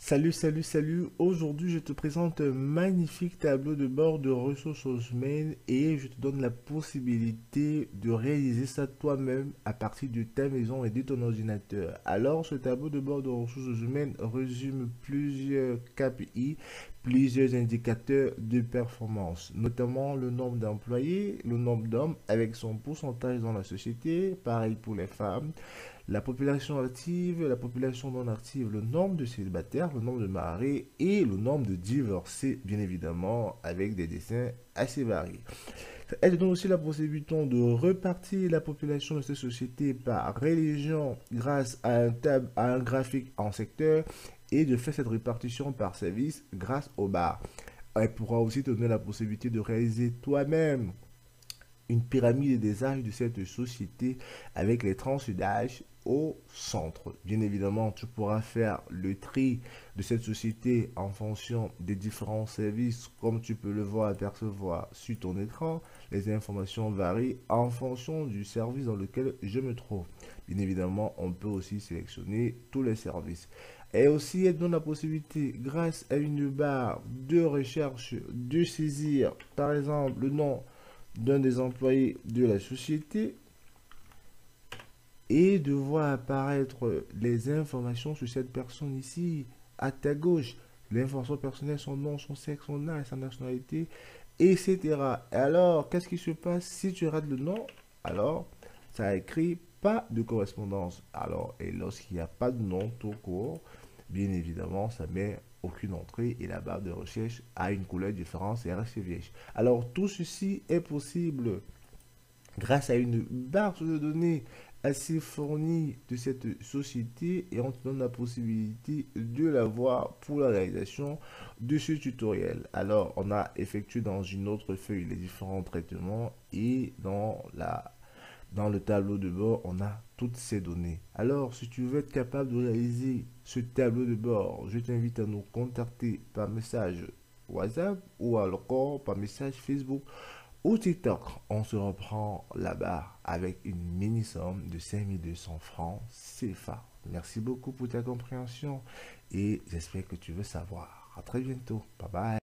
Salut, salut, salut. Aujourd'hui, je te présente un magnifique tableau de bord de ressources humaines et je te donne la possibilité de réaliser ça toi-même à partir de ta maison et de ton ordinateur. Alors, ce tableau de bord de ressources humaines résume plusieurs KPI, plusieurs indicateurs de performance, notamment le nombre d'employés, le nombre d'hommes avec son pourcentage dans la société, pareil pour les femmes, la population active, la population non active, le nombre de célibataires, le nombre de mariés et le nombre de divorcés, bien évidemment, avec des dessins assez variés. Elle donne aussi la possibilité de repartir la population de cette société par religion grâce à un graphique en secteur et de faire cette répartition par service grâce au bar. Elle pourra aussi te donner la possibilité de réaliser toi-même une pyramide des âges de cette société avec les tranches d'âge au centre. Bien évidemment, tu pourras faire le tri de cette société en fonction des différents services, comme tu peux le voir apercevoir sur ton écran. Les informations varient en fonction du service dans lequel je me trouve. Bien évidemment, on peut aussi sélectionner tous les services. Et aussi, elle donne la possibilité, grâce à une barre de recherche, de saisir, par exemple, le nom d'un des employés de la société et de voir apparaître les informations sur cette personne ici, à ta gauche. L'information personnelle, son nom, son sexe, son âge, sa nationalité, etc. Et alors, qu'est-ce qui se passe si tu rates le nom? Alors, ça a écrit pas de correspondance. Alors, et lorsqu'il n'y a pas de nom tout court, bien évidemment, ça met aucune entrée et la barre de recherche a une couleur différente et reste vierge. Alors, tout ceci est possible grâce à une base de données assez fournie de cette société et on te donne la possibilité de la voir pour la réalisation de ce tutoriel. Alors, on a effectué dans une autre feuille les différents traitements et dans le tableau de bord, on a toutes ces données. Alors, si tu veux être capable de réaliser ce tableau de bord, je t'invite à nous contacter par message WhatsApp ou alors par message Facebook ou TikTok. On se reprend là-bas avec une mini-somme de 5200 francs CFA. Merci beaucoup pour ta compréhension et j'espère que tu veux savoir. À très bientôt. Bye bye.